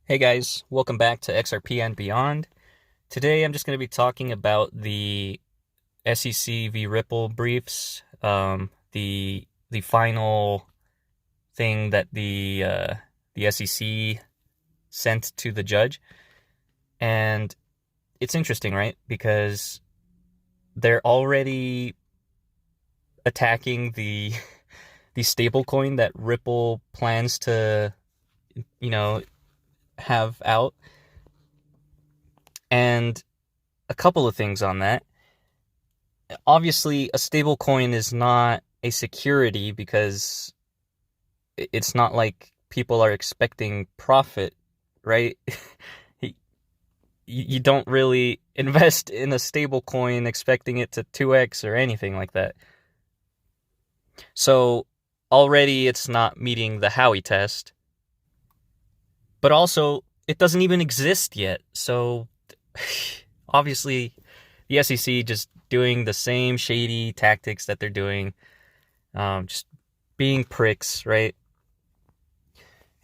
Hey guys, welcome back to XRP and Beyond. Today I'm just going to be talking about the SEC v Ripple briefs, the final thing that the SEC sent to the judge, and it's interesting, right? Because they're already attacking the the stablecoin that Ripple plans to, you know, have out, and a couple of things on that. Obviously, a stable coin is not a security because it's not like people are expecting profit, right? You don't really invest in a stable coin expecting it to 2x or anything like that. So already it's not meeting the Howey test, but also it doesn't even exist yet. So obviously the SEC just doing the same shady tactics that they're doing, just being pricks, right?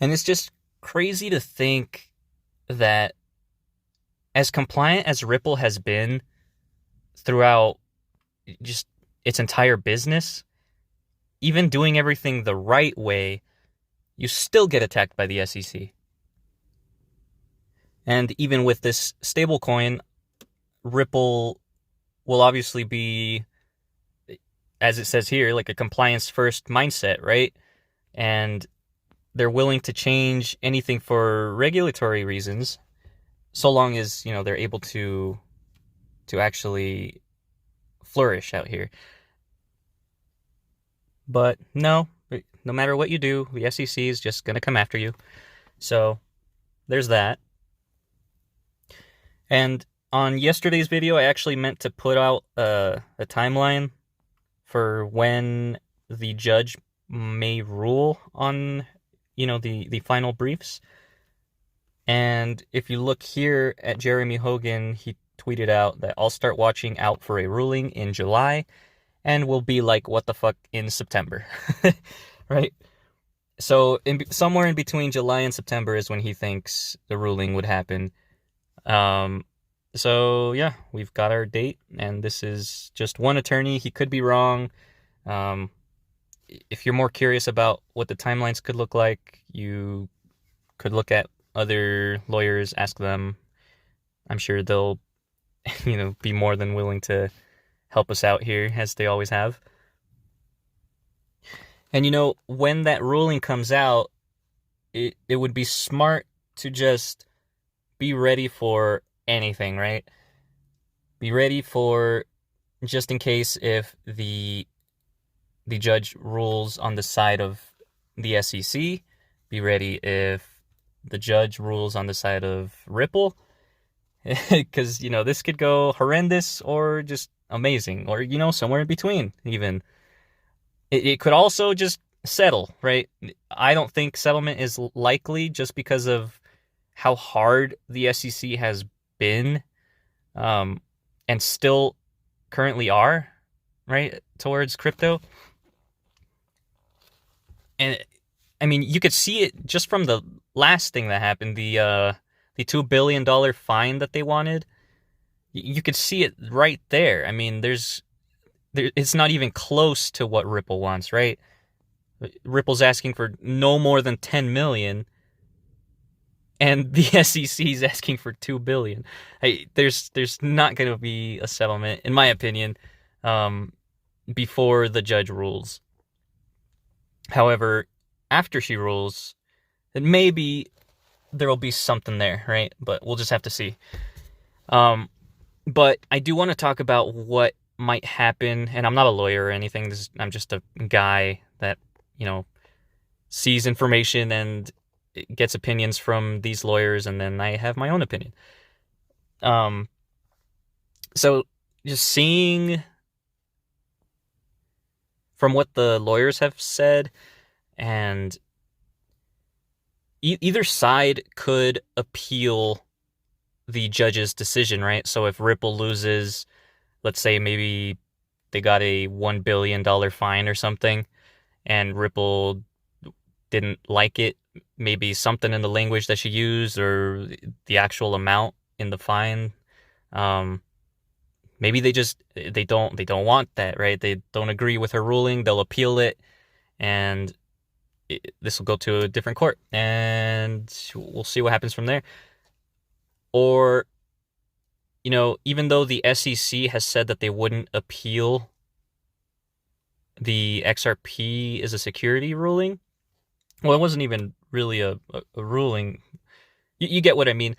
And it's just crazy to think that as compliant as Ripple has been throughout just its entire business, even doing everything the right way, you still get attacked by the SEC. And even with this stablecoin, Ripple will obviously be, as it says here, like a compliance first mindset, right? And they're willing to change anything for regulatory reasons, so long as, they're able to actually flourish out here. But no matter what you do, the SEC is just going to come after you. So there's that. And on yesterday's video, I actually meant to put out a timeline for when the judge may rule on, the final briefs. And if you look here at Jeremy Hogan, he tweeted out that I'll start watching out for a ruling in July and we'll be like, what the fuck, in September, right? So somewhere in between July and September is when he thinks the ruling would happen. So yeah, we've got our date, and this is just one attorney. He could be wrong. If you're more curious about what the timelines could look like, you could look at other lawyers, ask them. I'm sure they'll, be more than willing to help us out here, as they always have. And when that ruling comes out, it would be smart to just be ready for anything, right? Be ready for, just in case, if the judge rules on the side of the SEC. Be ready if the judge rules on the side of Ripple, because this could go horrendous or just amazing, or somewhere in between. Even it could also just settle, right? I don't think settlement is likely, just because of how hard the SEC has been, and still currently are, right, towards crypto. And I mean, you could see it just from the last thing that happened, the $2 billion fine that they wanted. You could see it right there. I mean, it's not even close to what Ripple wants, right? Ripple's asking for no more than 10 million, and the SEC is asking for 2 billion. There's not going to be a settlement, in my opinion, before the judge rules. However, after she rules, then maybe there will be something there, right? But we'll just have to see. But I do want to talk about what might happen, and I'm not a lawyer or anything. I'm just a guy that, sees information and gets opinions from these lawyers, and then I have my own opinion. So just seeing from what the lawyers have said, and either side could appeal the judge's decision, right? So if Ripple loses, let's say maybe they got a $1 billion fine or something, and Ripple didn't like it, maybe something in the language that she used or the actual amount in the fine. Maybe they don't want that, right? They don't agree with her ruling. They'll appeal it, and this will go to a different court, and we'll see what happens from there. Or, even though the SEC has said that they wouldn't appeal the XRP is a security ruling, well, it wasn't even really a ruling. You get what I mean.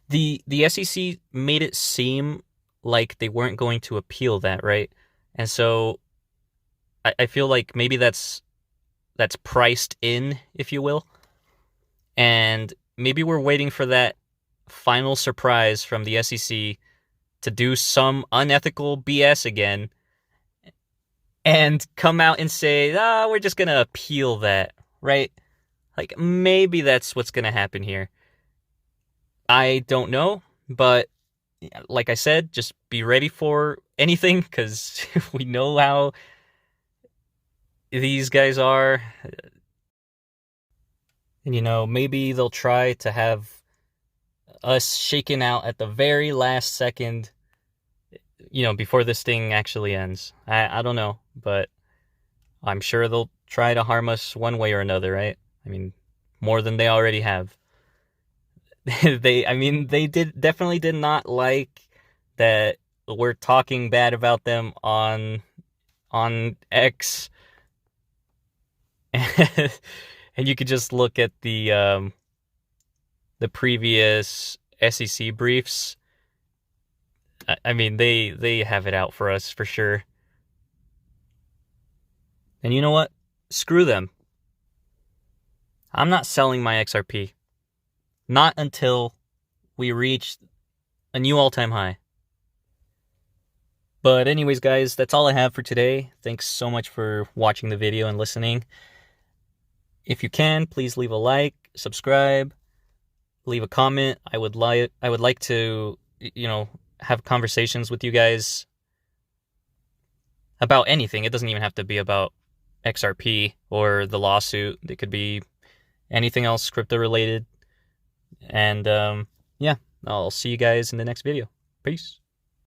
The SEC made it seem like they weren't going to appeal that, right? And so I feel like maybe that's priced in, if you will. And maybe we're waiting for that final surprise from the SEC to do some unethical BS again and come out and say, we're just going to appeal that, right? Like, maybe that's what's going to happen here. I don't know, but like I said, just be ready for anything, because we know how these guys are. And, maybe they'll try to have us shaken out at the very last second, before this thing actually ends. I don't know, but I'm sure they'll try to harm us one way or another, right? I mean, more than they already have. They definitely did not like that we're talking bad about them on X. And you could just look at the previous SEC briefs. I mean, they have it out for us for sure. And you know what? Screw them. I'm not selling my XRP. Not until we reach a new all-time high. But anyways, guys, that's all I have for today. Thanks so much for watching the video and listening. If you can, please leave a like, subscribe, leave a comment. I would like to, have conversations with you guys about anything. It doesn't even have to be about XRP or the lawsuit. It could be anything else crypto related. And yeah, I'll see you guys in the next video. Peace.